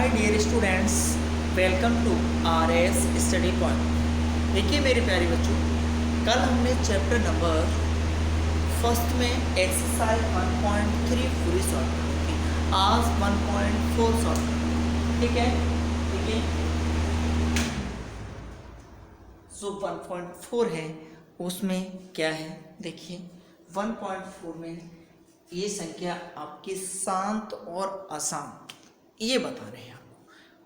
My dear students, welcome to RS study point. देखिए मेरे प्यारे बच्चों, कल हमने चैप्टर नंबर फर्स्ट में एक्सरसाइज 1.3 पूरी सॉल्व की थी। आज 1.4 सॉल्व, ठीक है। देखिए जो 1.4 है उसमें क्या है, देखिए 1.4 में ये संख्या आपकी शांत और अशांत ये बता रहे हैं आपको।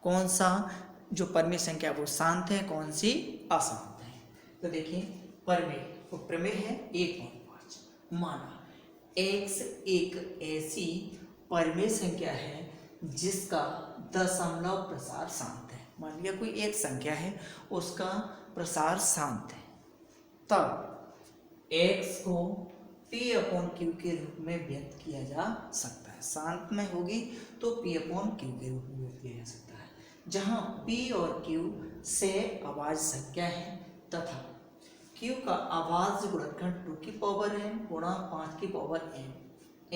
कौन सा जो परमेय संख्या वो शांत है, कौन सी अशांत है। तो देखिए परमेय, वो प्रमेय है 1.5। माना x एक ऐसी परमेय संख्या है जिसका दशमलव प्रसार शांत है। मान लिया कोई एक संख्या है, उसका प्रसार शांत है, तब x को p/q के रूप में व्यक्त किया जा सकता है। शांत में होगी तो p/q के रूप में व्यक्त किया जा सकता है, जहाँ p और q से आवाज संख्या है तथा q का आवाज गुणनखंड 2 की पावर n गुणा 5 की पावर n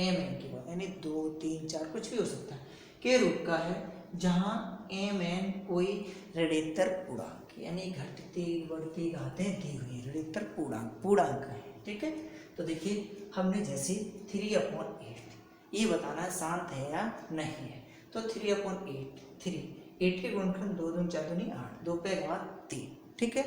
mn की पावर यानी 2, 3, 4 कुछ भी हो सकता है के रूप का है, जहाँ mn कोई ऋणोत्तर पूर्णांक यानी घटती बढ़ती घातें दी हुई ऋणोत्तर पूर्णांक है, ठीक है। तो देखिए हमने जैसे 3/8 ये बताना है शांत है या नहीं है। तो 3/8 8 के गुणनखंड 2 दूनी 4 दूनी 8, 2 पे घात 3, ठीक है,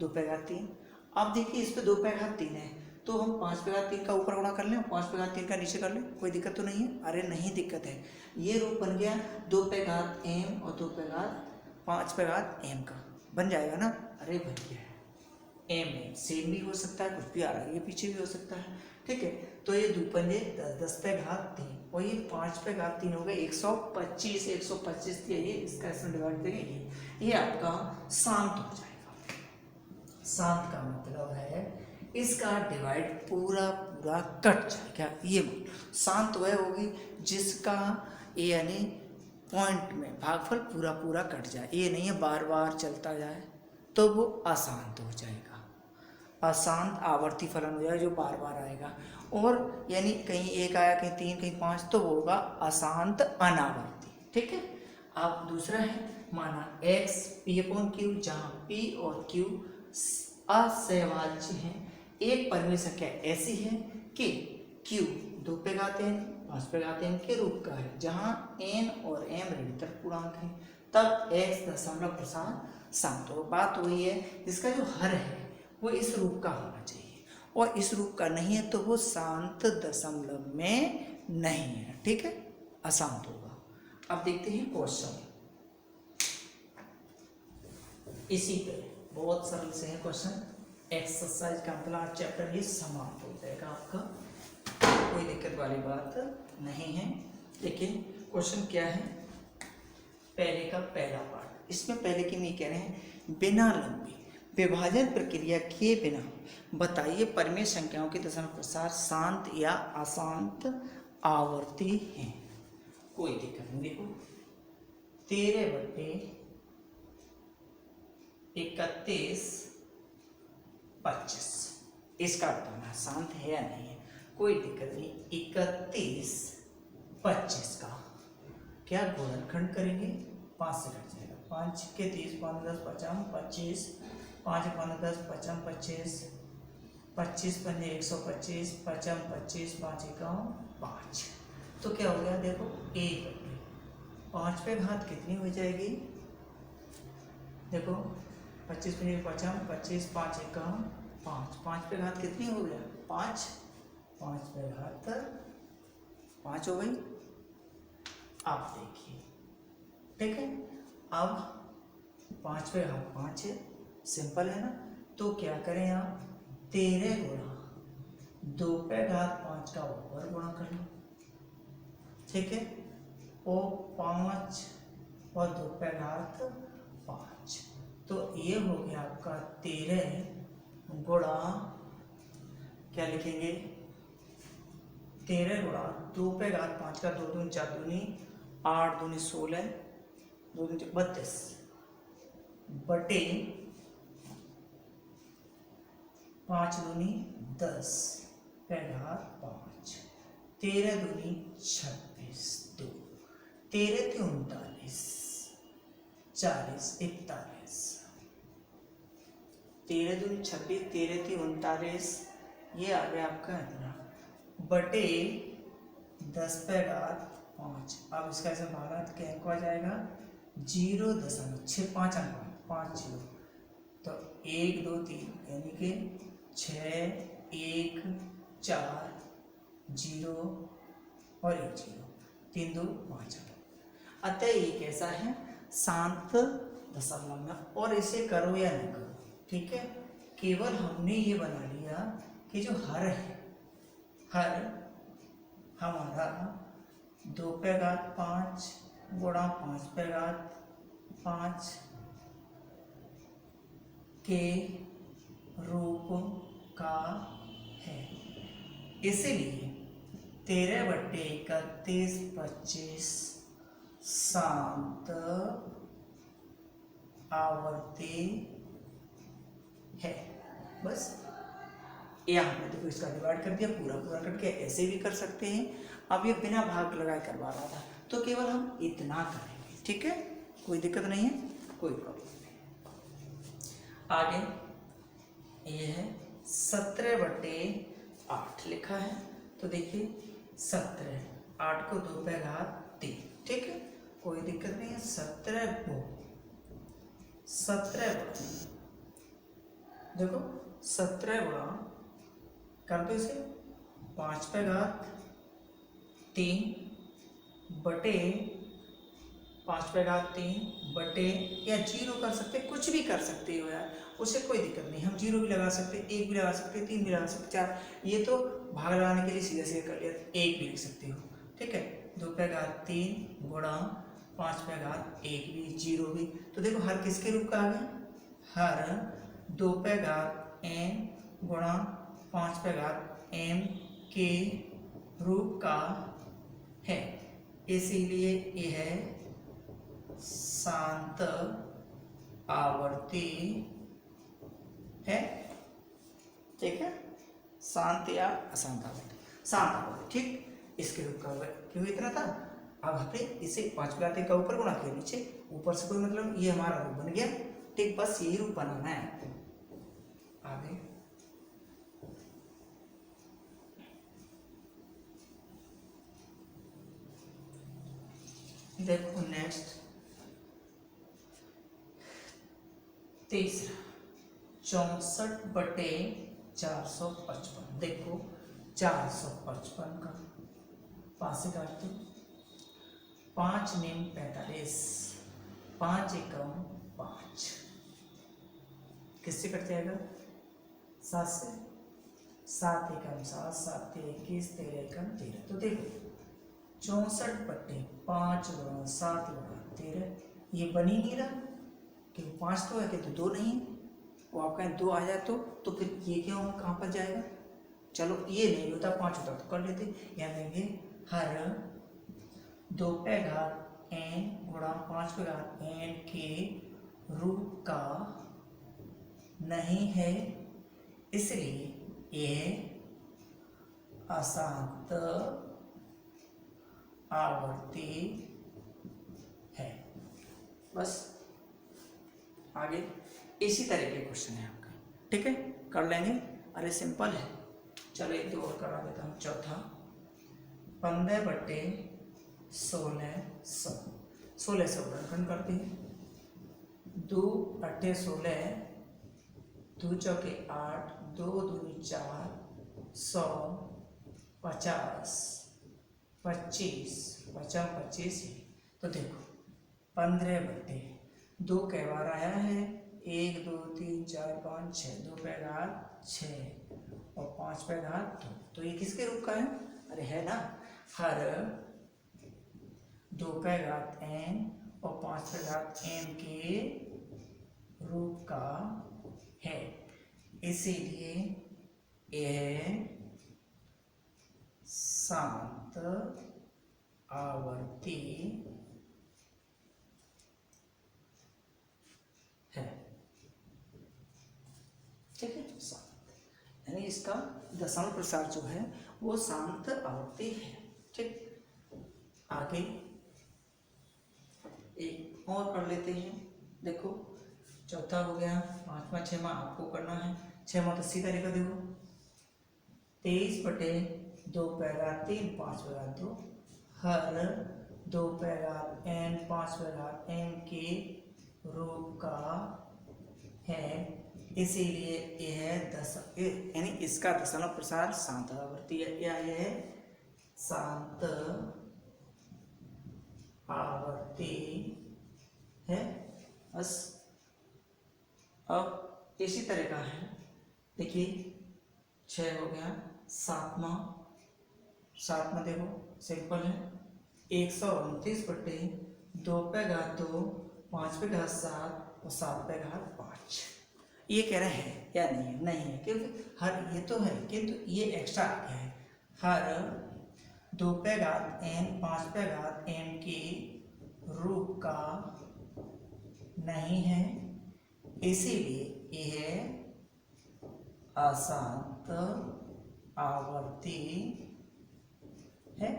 2 पे घात 3। अब देखिए इस पे 2 पे घात 3 है तो हम 5 पे घात 3 का ऊपर गुणा कर लें, 5 पे घात 3 का नीचे कर लें, कोई दिक्कत तो नहीं है। अरे नहीं दिक्कत है, ये रूप बन गया 2 पे घात m और 2 पे घात 5 पे घात m का बन जाएगा ना। अरे बन गया है, m है, सेम भी हो सकता है, कुछ भी आ रहा है, ये पीछे भी हो सकता है, ठीक है। तो ये 2 पंजे 10 पे घात 3 और ये 5 पे घात 3 हो गए 125। 125 दिया, ये इसका इसमें डिवाइड करेंगे, ये आपका शांत हो जाएगा। शांत का मतलब है इसका डिवाइड पूरा पूरा कट जाएगा। ये शांत वह होगी जिसका यानी पॉइंट में भागफल पूरा पूरा कट जाए, ये नहीं है बार बार चलता जाए तो वो अशांत हो जाएगा। अशांत आवर्ती फलन हो जाएगा जो बार बार आएगा, और यानी कहीं 1 आया, कहीं 3, कहीं 5, तो वो होगा अशांत अनावर्ती, ठीक है। अब दूसरा है माना x p/q, जहाँ p और q असहवाच्य हैं। एक परमेय संख्या ऐसी है कि q 2 पे घात n 5 पे घात n के रूप का है, जहाँ n और m ऋणोत्तर पूर्णांक है, तब x दशमलव प्रसार शांत हो। बात वही है, इसका जो हर है वो इस रूप का होना चाहिए, और इस रूप का नहीं है तो वो शांत दशमलव में नहीं है, ठीक है, अशांत होगा। अब देखते हैं क्वेश्चन, इसी पे बहुत सरल से है क्वेश्चन। एक्सरसाइज का मतलब चैप्टर ये समाप्त हो जाएगा आपका, कोई दिक्कत वाली बात नहीं है। लेकिन क्वेश्चन क्या है, पहले का पहला पार्ट, इसमें पहले की नहीं कह रहे हैं, बिना लंबी विभाजन प्रक्रिया किए बिना बताइए परमेय संख्याओं के दशमलव प्रसार शांत या अशांत आवर्ती हैं। कोई दिक्कत नहीं। देखो 13/31 25 इसका बताना शांत है या नहीं है, कोई दिक्कत नहीं। 31/25 का क्या गुणनखंड करेंगे, 5 से कट जाएगा, 5 के 30, 5 10 55 25, 5 5 10 55 25, 25 पंजे 125, 55 25, 5 51 5। तो क्या हो गया, देखो 1/5 पे घात कितनी हो जाएगी, देखो 25 पंजे 55 25, 5 51 5, 5 पे घात कितनी हो गया 5, 5 पे घात 5 हो गई। आप देखिए, ठीक है, अब 5 पे घात 5 है, सिंपल है ना। तो क्या करें आप, 13 गुणा 2 पे घात 5 का ऊपर गुणा कर लो, ठीक है, और 5 और 2 पे घात 5, तो ये हो गया आपका 13 गुणा, क्या लिखेंगे, 13 गुणा 2 पे घात 5 का 2 दूनी 4 दूनी 8 दूनी 16, 2 दूनी 32 बटे 5 दूनी 10 पे घात 5, 13 दूनी 26, 2 13 × 39 40, 41, 13 दूनी 26, 13 × 39, ये आ गया आपका इतना बटे 10⁵5। अब इसका ऐसे भागा तो क्या आ जाएगा 0.65 अंक 5 0, तो 1 2 3 यानी कि 6 1 4 0 और 1 0, 3 2 5। अतः ये कैसा है शांत दशमलव में, और इसे करो या न करो, ठीक है। केवल हमने ये बना लिया कि जो हर है, हर हमारा 2⁵5 गुणा 5⁵5 के रूप का है, इसलिए 13/31 25 शांत आवर्ती है। बस यहाँ पे देखो इसका डिवाइड कर दिया, पूरा पूरा करके ऐसे भी कर सकते हैं। अब ये बिना भाग लगाए करवा रहा था, तो केवल हम इतना करेंगे, ठीक है, कोई दिक्कत नहीं है, कोई प्रॉब्लम नहीं। आगे ये है 17/8 लिखा है, तो देखिए 17, 8 को 2⁵3, ठीक है, कोई दिक्कत नहीं है। 17 देखो 17 गुणा कर दो इसे 5⁵3 बटे 5⁵3 बटे, या 0 कर सकते, कुछ भी कर सकते हो यार, उसे कोई दिक्कत नहीं, हम 0 भी लगा सकते, 1 भी लगा सकते, 3 भी लगा सकते, 4, ये तो भाग लगाने के लिए सीधा सीधा कर लिया, 1 भी लिख सकते हो, ठीक है। 2⁵3 गुणा 5⁵1 भी, 0 भी, तो देखो हर किसके रूप का आ गया, हर 2⁵n गुणा 5⁵m के रूप का है, इसीलिए यह शांत आवर्ती है, ठीक है, शांत या अशांत आवर्ती, शांत आवर्ती, ठीक, इसके रूप का होगा, क्यों इतना था। अब हमने इसे 5⁵3 का ऊपर गुणा किया, नीचे, ऊपर से कोई मतलब, ये हमारा रूप बन गया, ठीक, बस यही रूप बनाना है आपको। आगे देखो नेक्स्ट तीसरा 64/455। देखो 455 का 5 से काटते, 5 निम 45, 5 एकम 5, किससे कट जाएगा 7 से, 7 एकम 7, 7 21, 13 एकम 13, तो देखो 64/5 गुणा 7 गुणा 13, ये बन ही नहीं रहा, क्योंकि 5 तो है, कि 2 नहीं, वो आपका 2 आ जाए तो फिर ये क्या होगा, कहाँ पर जाएगा, चलो ये नहीं होता, 5 होता तो कर लेते, यहाँ देंगे हर 2⁵n गुणा 5⁵n के रूप का नहीं है, इसलिए यह अशांत आवर्ती है। बस आगे इसी तरह के क्वेश्चन है आपका, ठीक है, कर लेंगे, अरे सिंपल है। चलो एक दो और करा देता हूँ। चौथा 15/1600, 1600 गुणनखंड करते हैं, 2 8 16, 2 चौके 8, 2 दूनी 4, 100, 50, 25, 25, तो देखो 15/2 कई बार आया है, 1 2 3 4 5 6, 2⁵6 और 5⁵2, तो ये किसके रूप का है, अरे है ना, हर 2⁵n और 5⁵m के रूप का है, इसीलिए यह शांत आवर्ती है, ठीक है, शांत, यानी इसका दशमलव प्रसार जो है वो शांत आवर्ती है, ठीक। आगे एक और कर लेते हैं। देखो चौथा हो गया, पाँचवा छठवां आपको करना है। छठवां तो सीधा रेखा देखो 23/2 5/2 हर 2 5/m के रूप का है, इसीलिए यह यानी इसका दशमलव प्रसार शांत आवर्ती है। या यह शांत आवर्ती है बस। अब इसी तरह का है, देखिए 6 हो गया। सातवां देखो सिंपल है, 129/2 5/7 और 7/5। ये कह रहे हैं या नहीं है? नहीं है, क्योंकि हर ये तो है किंतु ये एक्स्ट्रा आ गया है। हर 2n 5m के रूप का नहीं है, इसीलिए यह अशांत आवर्ती है।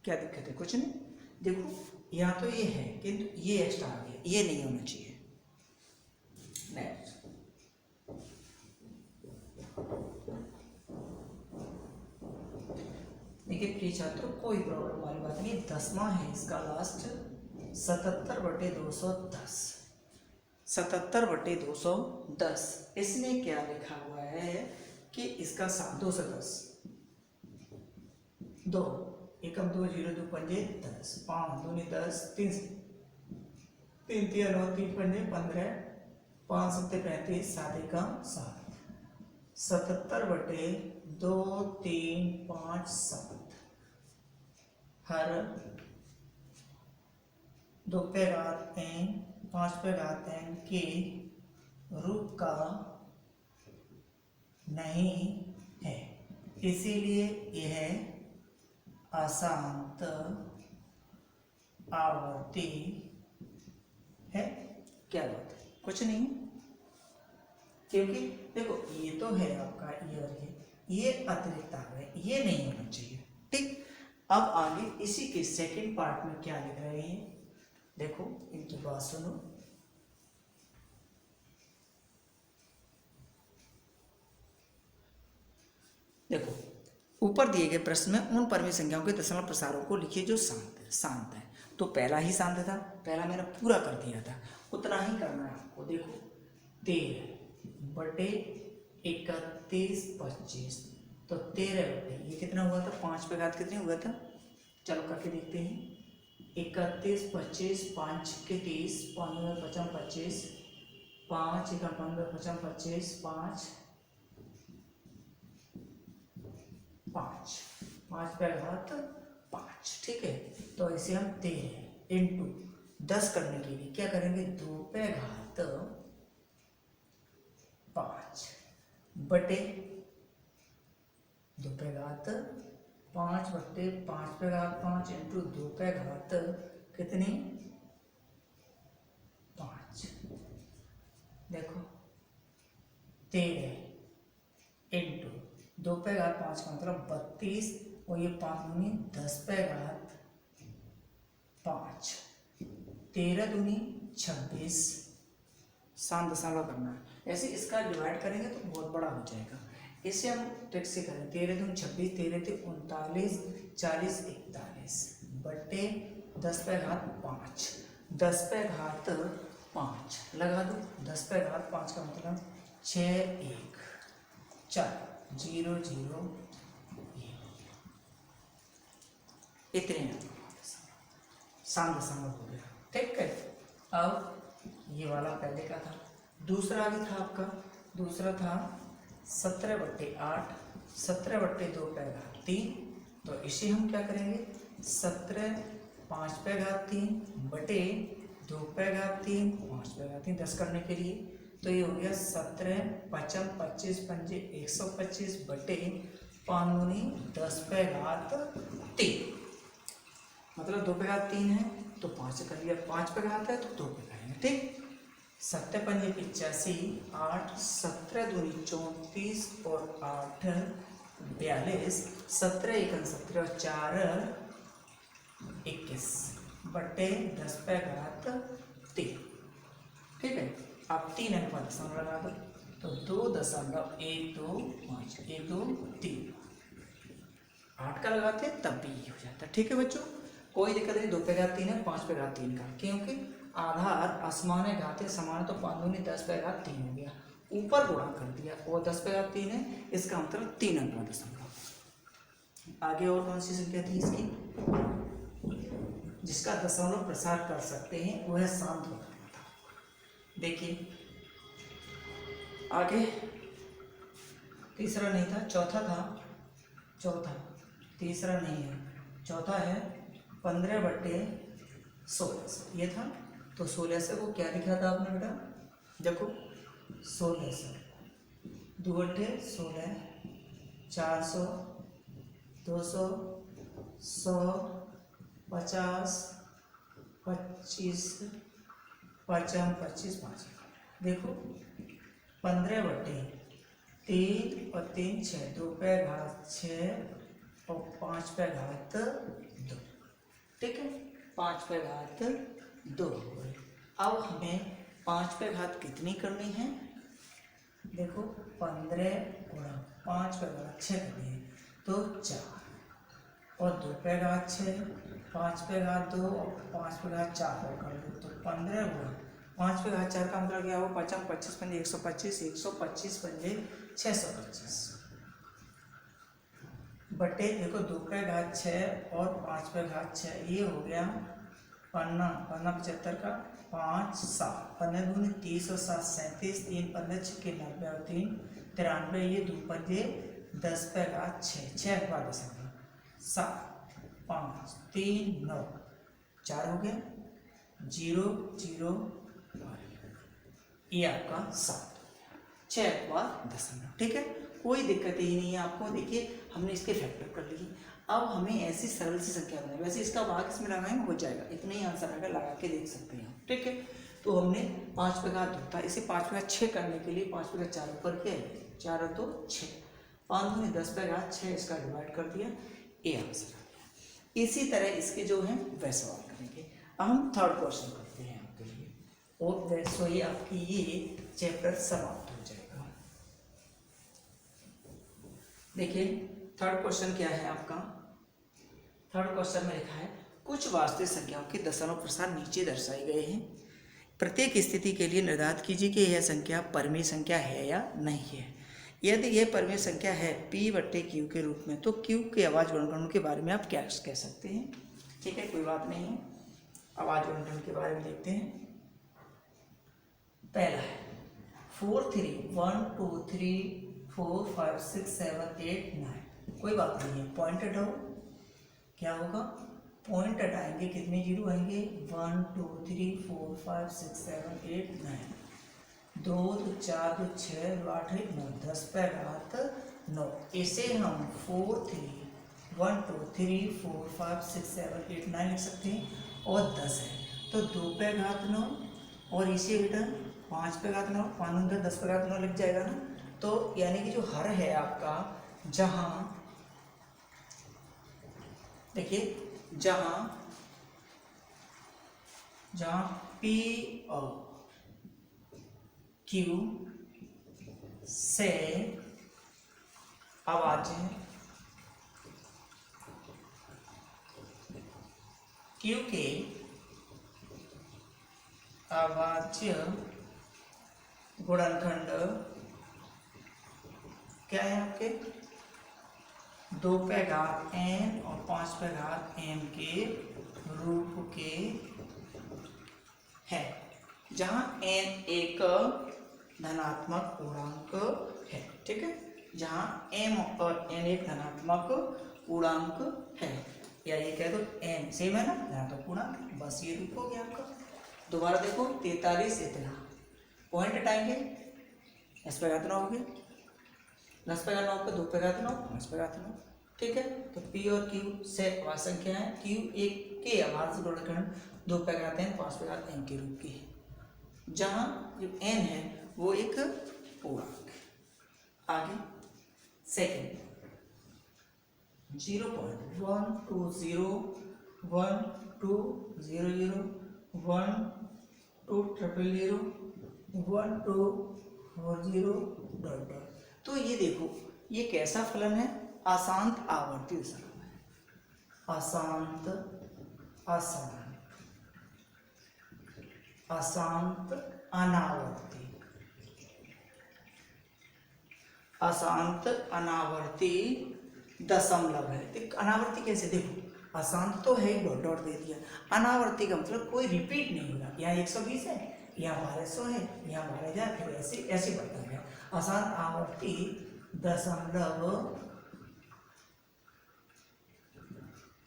क्या दिक्कत है? कुछ नहीं। देखो यहाँ तो ये है किंतु ये एक्स्ट्रा आ गया, ये नहीं होना चाहिए। नेक्स्ट देखिए प्रिय छात्रों, कोई प्रॉब्लम वाली बात नहीं। 10वां है इसका लास्ट, 77/210। 77/210 इसमें क्या लिखा हुआ है कि इसका 2 से 10 2 एकम 2 0 2 पंजे 10 5 2 10 3 3 3 9 3 पंजे 15 5 7 35 7 एकम 7 77/2 3 5 7 हर 2n 5n के रूप का नहीं है, इसीलिए यह अशांत आवर्ती है। क्या बात है? कुछ नहीं, क्योंकि देखो ये तो है आपका ये और ये अतिरिक्त आ गए, ये नहीं होना चाहिए। ठीक, अब आगे इसी के सेकंड पार्ट में क्या लिख रहे हैं, देखो इनकी बात सुनो। देखो ऊपर दिए गए प्रश्न में उन परमी संख्याओं के दशमलव प्रसारों को लिखिए जो शांत है। तो पहला ही शांत था, पहला मैंने पूरा कर दिया था, उतना ही करना है आपको। देखो 13/31 तो 13 ये कितना हुआ था, 5/घात कितने हुआ था, चलो करके देखते हैं। 31 25 5 के 30 15 55 25 5 1 15 55 25 5 5 5/5। ठीक है, तो इसे हम 13 इंटू 10 करने के लिए क्या करेंगे, 2/5 बटे 2/5/5/5 इंटू 2/5 कितनी 5। देखो 13 इंटू 2/5 का मतलब 32 और ये 5 दूनी 10/5 13 दूनी 26 शांत दशमलव करना है। ऐसे इसका डिवाइड करेंगे तो बहुत बड़ा हो जाएगा, इसे हम ट्रिक से करें। 13 दूनी 26 13 × 39 40 41 बटे 10/5 10/5 लगा दो। 10/5 का मतलब 6 1 4 0 0 इतने शांत दशमलव हो गया। ठीक है, अब ये वाला पहले का था, दूसरा भी था आपका। दूसरा था 17/8 17/2/3। तो इसे हम क्या करेंगे, 17 5/3 बटे 2/3 5/3 10 करने के लिए। तो ये हो गया 17 55 25 पंजे 125 बटे 5 दूनी 10/3 मतलब 2/3 है तो 5 कर लिया, 5/5 है तो 2/5। ठीक, 7 पंजे 85 8 17 दूनी 34 और 8 42 17 1 17 और 4 21 बटे 10/3 3। ठीक है, आप 3 अंक में दशमलव लगा दो तो 2.125, 1 2 3, 8 का लगाते हैं तब भी ये हो जाता है। ठीक है बच्चों, कोई दिक्कत नहीं। 2 पे घात 3 है, 5 पे घात 3 का, क्योंकि आधार असमान घाते समान तो 5 दूनी 10 पे घात 3 हो गया, ऊपर गुणा कर दिया और 10 पे घात 3 है, इसका मतलब 3 अंक में दशमलव। आगे और कौन सी संख्या थी इसकी जिसका दशमलव प्रसार कर सकते हैं, वो है शांत बताना था। देखिए आगे तीसरा नहीं था, चौथा था, चौथा तीसरा नहीं है, चौथा है 15/1600 ये था। तो 1600 को क्या लिखा था आपने बेटा, देखो 1600 2 × 16, 400, 200, 100, 50, 25, 55, 25, 5। देखो 15/3 और 3 6, 2 पे घात 6 और 5 पे घात 2। ठीक है, 5 पे घात 2 हो गई। अब हमें 5 पे घात कितनी करनी है, देखो 15 गुणा 5 पे घात 6 करनी है तो 4 और 2 पे घात 6, 5 पे घात 2 और 5 पे घात 4 और कर दो तो 15 गुणा 5 पे घात 4 का मतलब क्या हो, 55 25 पंजे 125, 125 पंजे 625 बटे देखो 2 पे घात 6 और 5 पे घात 6, ये हो गया 75 का 5 7, 15 दूनी 30 और 7 37, 3 15 6 के 90 और 3 93, ये 2 पंजे 10 पे घात 6, 6 के बाद 7 5 3 9 4 हो गया 0 0 ये आपका 7, 6 के बाद दशमलव। ठीक है, कोई दिक्कत ही नहीं है आपको। देखिए हमने इसके फैक्टर कर लिए, अब हमें ऐसी सरल सी संख्या बनाई, वैसे इसका भाग इसमें लगाएंगे हो जाएगा, इतना ही आंसर आएगा, लगा के देख सकते हैं। ठीक है, तो हमने 5 पे घात होता है, इसे 5 पे घात 6 करने के लिए 5 पे घात 4 ऊपर किया, 4 और 2 6, 5 दूनी 10 पे घात 6, इसका डिवाइड कर दिया, ये आंसर आ गया। इसी तरह इसके जो है वह सवाल करेंगे। अब हम थर्ड क्वेश्चन करते हैं आपके लिए, और वैसे ही आपकी ये चैप्टर समाप्त हो जाएगा। देखिए थर्ड क्वेश्चन क्या है आपका, थर्ड क्वेश्चन में लिखा है कुछ वास्तविक संख्याओं के दशमलव प्रसार नीचे दर्शाए गए हैं, प्रत्येक स्थिति के लिए निर्धारित कीजिए कि यह संख्या परिमेय संख्या है या नहीं है। यदि यह परिमेय संख्या है P/Q के रूप में, तो Q के आवाज वर्गीकरण के बारे में आप क्या कह सकते हैं। ठीक है, कोई बात नहीं है, आवाज वर्गीकरण के बारे में देखते हैं। पहला है 4 3 1 2 3 4 5 6 7 8 9, कोई बात नहीं है, पॉइंट हटाओ, क्या होगा, पॉइंट हटाएंगे कितने जीरो आएंगे, 1 2 3 4 5 6 7 8 9, 2 2 4 2 6 2 8 9 10 पे घात 9। इसे हम 4 3 1 2 3 4 5 6 7 8 9 लिख सकते हैं, और 10 है तो 2 पे घात 9 और इसे बेटा 5 पे घात 9, 5 10 पे घात 9 लिख जाएगा ना। तो यानी कि जो हर है आपका, जहां देखिए जहां P और Q से आवाजें Q के अवाच्य गुणनखंड क्या है आपके, 2 पे घात n और 5 पे घात m के रूप के है, जहां n एक धनात्मक पूर्णांक है। ठीक है, जहां m और n एक धनात्मक पूर्णांक है, या ये कह दो n सेम है ना, यहाँ तो पूर्णांक, बस ये रूप हो गया आपका। दोबारा देखो 43 इतना, पॉइंट हटाएंगे, s पे घात 9 हो गया, 10 पे घात 9 पे 2 पे घात 9 5 पे घात 9। ठीक है, तो P और Q से आवाज संख्या है, Q एक के आवाज गुणनखंड 2 पे घात n 5 पे घात n के रूप की है, जहां जो n है वो एक पूर्णांक है। आगे सेकंड 0.120 1 2 0 0 1 2001240 ... तो ये देखो ये कैसा फलन है, अशांत आवर्ती दशा में, अशांत अशांत अशांत अनावर्ती, अशांत अनावर्ती दशमलव है। तो अनावर्ती कैसे, देखो अशांत तो है, डॉट डॉट दे दिया, अनावर्ती का मतलब कोई रिपीट नहीं होगा, यहाँ 120 है, यहाँ 1200 है, यहाँ 12000, फिर ऐसे ऐसे बढ़ता गया। अशांत आवर्ती दशमलव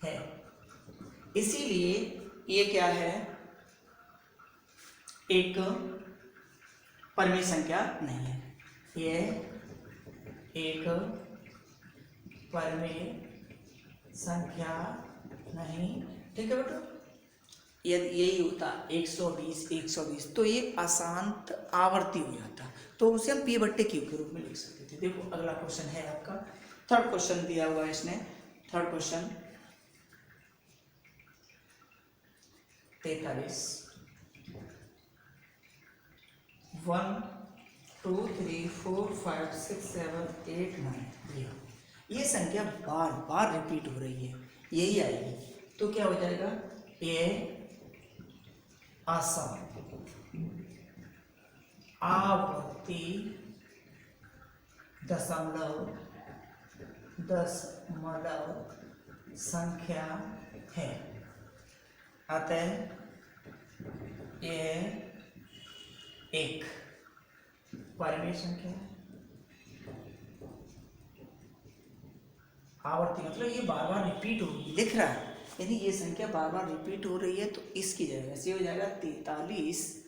है, इसीलिए ये क्या है, एक परिमेय संख्या नहीं है, ये एक परिमेय संख्या नहीं। ठीक है बेटा, यदि यही होता 120 तो ये अशांत आवर्ती हो जाता, तो उसे हम पी बट्टे क्यू के रूप में लिख सकते थे। देखो अगला क्वेश्चन है आपका, थर्ड क्वेश्चन दिया हुआ है इसने, थर्ड क्वेश्चन 43, 1 2 3 4 5 6 7 8 9, ये संख्या बार बार रिपीट हो रही है, यही आएगी, तो क्या हो जाएगा, ये अशांत आवर्ती दशमलव संख्या है, अतः ये एक परिमेय संख्या है। आवर्ती मतलब ये बार बार रिपीट हो रही है, लिख रहा है, यानी ये संख्या बार बार रिपीट हो रही है, तो इसकी जगह से हो जाएगा 43,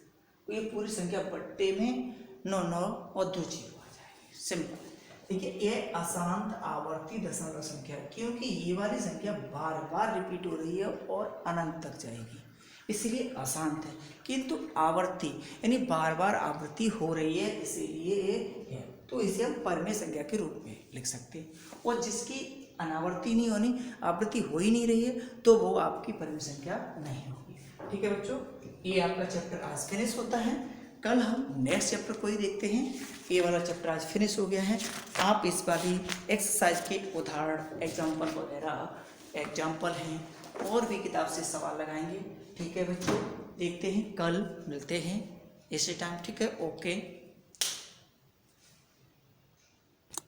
ये पूरी संख्या बट्टे में 9 9 और 2 0 आ जाएगी, सिंपल। देखिए ये अशांत आवर्ती दशमलव संख्या, क्योंकि ये वाली संख्या बार बार रिपीट हो रही है और अनंत तक जाएगी, इसलिए अशांत है, किंतु आवर्ती यानी बार बार आवृत्ति हो रही है, इसीलिए है, तो इसे हम परिमेय संख्या के रूप में लिख सकते हैं। और जिसकी अनावर्ती नहीं होनी, आवृत्ति हो ही नहीं रही है, तो वो आपकी परिमेय संख्या नहीं होगी। ठीक है बच्चों, ये आपका चैप्टर आज फिनिश होता है, कल हम नेक्स्ट चैप्टर को ही देखते हैं। ये वाला चैप्टर आज फिनिश हो गया है, आप इस बार भी एक्सरसाइज के उदाहरण एग्जाम्पल वगैरह एग्जाम्पल हैं और भी किताब से सवाल लगाएंगे। ठीक है बच्चों, देखते हैं, कल मिलते हैं इसी टाइम। ठीक है, ओके।